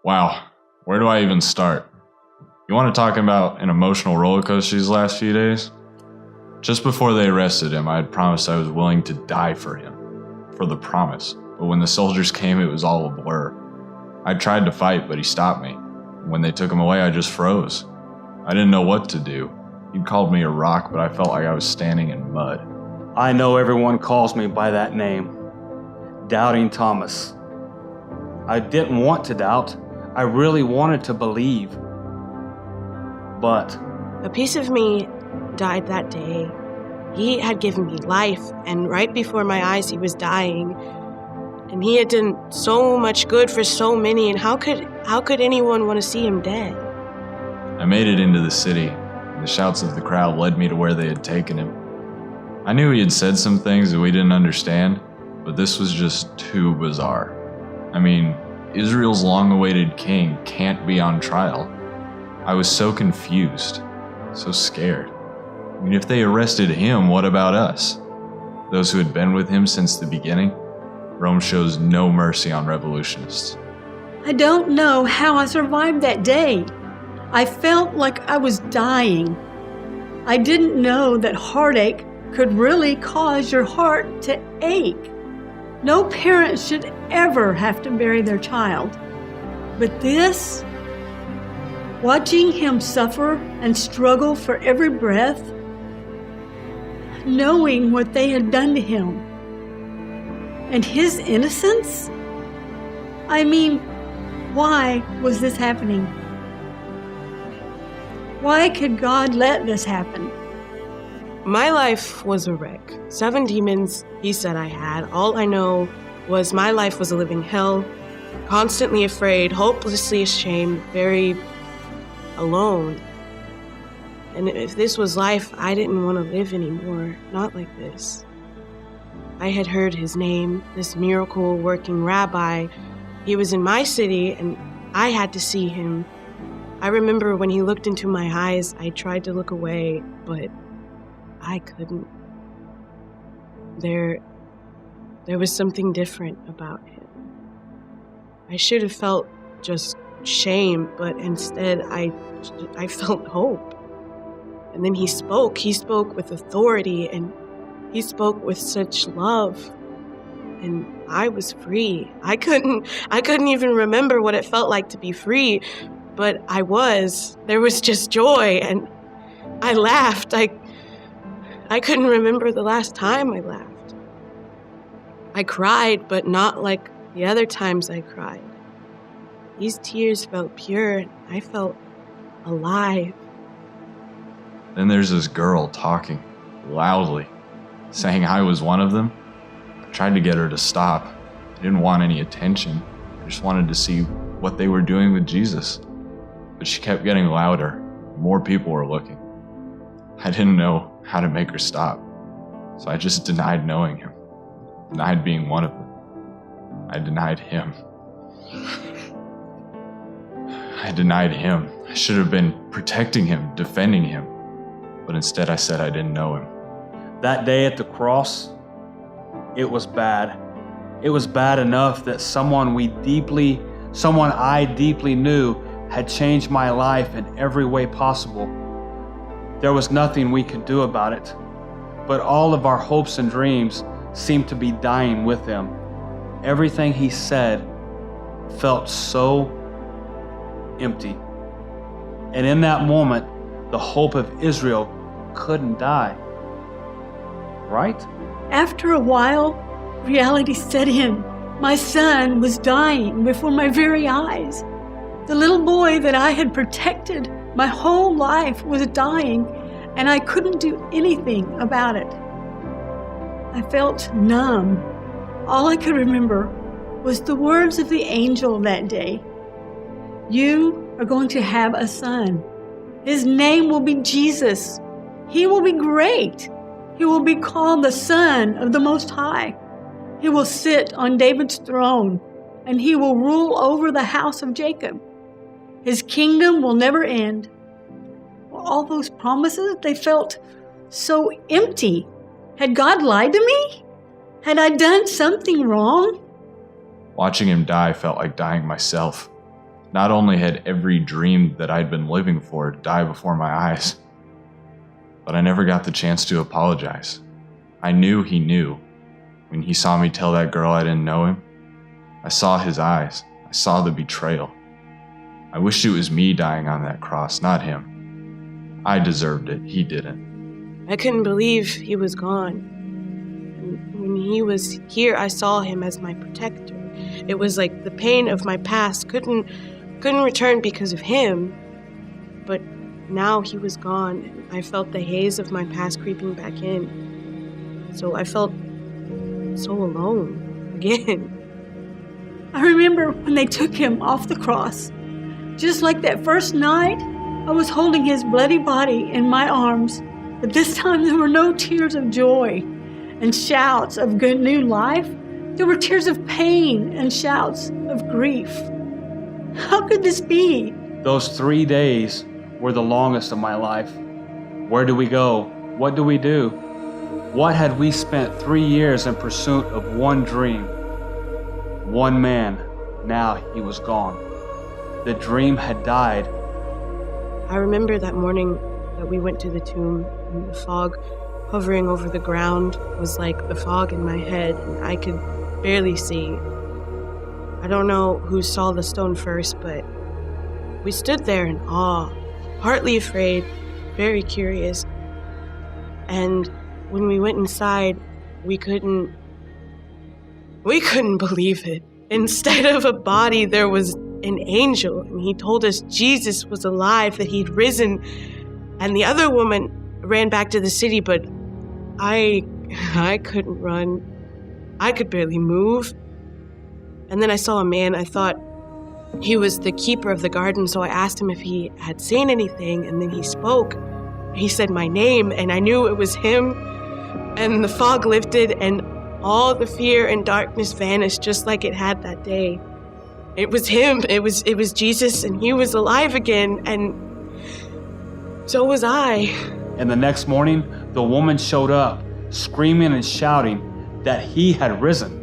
Wow, where do I even start? You want to talk about an emotional roller coaster these last few days? Just before they arrested him, I had promised I was willing to die for him, for the promise. But when the soldiers came, it was all a blur. I tried to fight, but he stopped me. When they took him away, I just froze. I didn't know what to do. He'd called me a rock, but I felt like I was standing in mud. I know everyone calls me by that name, Doubting Thomas. I didn't want to doubt. I really wanted to believe. But a piece of me died that day. He had given me life, and right before my eyes he was dying. And he had done so much good for so many, and how could anyone want to see him dead? I made it into the city, and the shouts of the crowd led me to where they had taken him. I knew he had said some things that we didn't understand, but this was just too bizarre. I mean, Israel's long-awaited king can't be on trial. I was so confused, so scared. I mean, if they arrested him, what about us? Those who had been with him since the beginning? Rome shows no mercy on revolutionists. I don't know how I survived that day. I felt like I was dying. I didn't know that heartache could really cause your heart to ache. No parent should ever have to bury their child. But this, watching him suffer and struggle for every breath, knowing what they had done to him, and his innocence? I mean, why was this happening? Why could God let this happen? My life was a wreck. 7 demons, he said I had. All I know was my life was a living hell, constantly afraid, hopelessly ashamed, very alone. And if this was life, I didn't want to live anymore, not like this. I had heard his name, this miracle-working rabbi. He was in my city, and I had to see him. I remember when he looked into my eyes, I tried to look away, but I couldn't. There was something different about him. I should have felt just shame, but instead I felt hope. And then he spoke with authority, and he spoke with such love, and I was free. I couldn't even remember what it felt like to be free, but I was. There was just joy, and I laughed. I couldn't remember the last time I laughed. I cried, but not like the other times I cried. These tears felt pure, and I felt alive. Then there's this girl talking loudly, saying I was one of them. I tried to get her to stop. I didn't want any attention. I just wanted to see what they were doing with Jesus. But she kept getting louder. More people were looking. I didn't know how to make her stop. So I just denied knowing him. Denied being one of them. I denied him. I denied him. I should have been protecting him, defending him. But instead I said I didn't know him. that day at the cross, it was bad. It was bad enough that someone I deeply knew had changed my life in every way possible. There was nothing we could do about it, but all of our hopes and dreams seemed to be dying with him. Everything he said felt so empty. And in that moment, the hope of Israel couldn't die. Right? After a while, reality set in. My son was dying before my very eyes. The little boy that I had protected my whole life was dying, and I couldn't do anything about it. I felt numb. All I could remember was the words of the angel that day. You are going to have a son. His name will be Jesus. He will be great. He will be called the Son of the Most High. He will sit on David's throne, and he will rule over the house of Jacob. His kingdom will never end. All those promises, they felt so empty. Had God lied to me? Had I done something wrong? Watching him die felt like dying myself. Not only had every dream that I'd been living for died before my eyes, but I never got the chance to apologize. I knew he knew. When he saw me tell that girl I didn't know him, I saw his eyes. I saw the betrayal. I wished it was me dying on that cross, not him. I deserved it. He didn't. I couldn't believe he was gone. And when he was here, I saw him as my protector. It was like the pain of my past couldn't return because of him, but now he was gone, and I felt the haze of my past creeping back in. So I felt so alone again. I remember when they took him off the cross. Just like that first night, I was holding his bloody body in my arms, but this time there were no tears of joy and shouts of good new life. There were tears of pain and shouts of grief. How could this be? Those 3 days were the longest of my life. Where do we go? What do we do? What had we spent 3 years in pursuit of one dream? One man, now he was gone. The dream had died. I remember that morning that we went to the tomb, and the fog hovering over the ground was like the fog in my head, and I could barely see. I don't know who saw the stone first, but we stood there in awe, partly afraid, very curious. And when we went inside, we couldn't believe it. Instead of a body, there was an angel, and he told us Jesus was alive, that he'd risen. And the other woman ran back to the city, but I couldn't run. I could barely move. And then I saw a man. I thought he was the keeper of the garden, so I asked him if he had seen anything, and then he spoke. He said my name, and I knew it was him. And the fog lifted, and all the fear and darkness vanished just like it had that day. It was him. It was Jesus, and he was alive again, and so was I. And the next morning, the woman showed up, screaming and shouting that he had risen.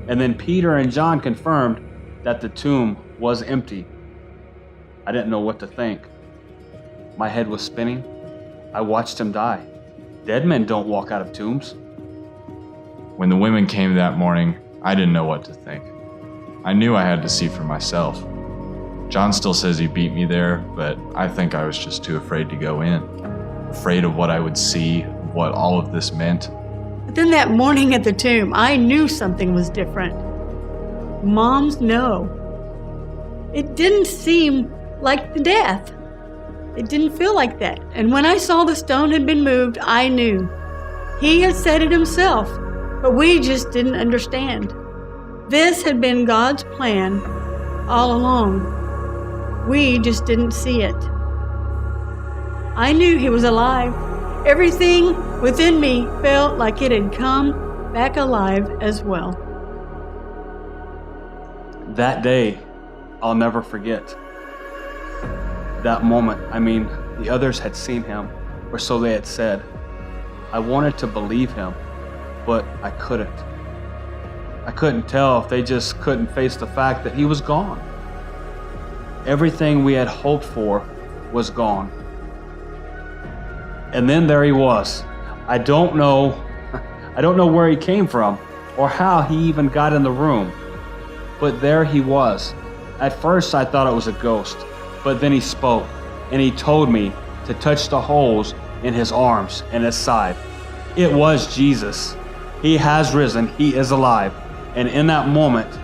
And then Peter and John confirmed that the tomb was empty. I didn't know what to think. My head was spinning. I watched him die. Dead men don't walk out of tombs. When the women came that morning, I didn't know what to think. I knew I had to see for myself. John still says he beat me there, but I think I was just too afraid to go in. Afraid of what I would see, what all of this meant. But then that morning at the tomb, I knew something was different. Moms know. It didn't seem like the death. It didn't feel like that. And when I saw the stone had been moved, I knew. He had said it himself, but we just didn't understand. This had been God's plan all along. We just didn't see it. I knew he was alive. Everything within me felt like it had come back alive as well. That day, I'll never forget. That moment, the others had seen him, or so they had said. I wanted to believe him, but I couldn't. I couldn't tell if they just couldn't face the fact that he was gone. Everything we had hoped for was gone. And then there he was. I don't know where he came from or how he even got in the room. But there he was. At first I thought it was a ghost, but then he spoke and he told me to touch the holes in his arms and his side. It was Jesus. He has risen. He is alive. And in that moment,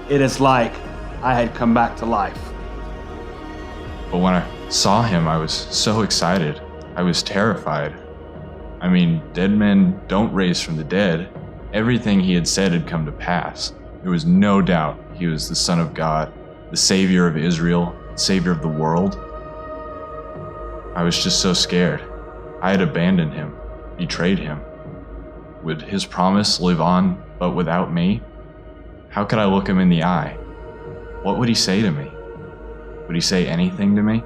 it is like I had come back to life. But when I saw him, I was so excited. I was terrified. Dead men don't raise from the dead. Everything he had said had come to pass. There was no doubt he was the Son of God, the Savior of Israel, Savior of the world. I was just so scared. I had abandoned him, betrayed him. Would his promise live on, but without me? How could I look him in the eye? What would he say to me? Would he say anything to me?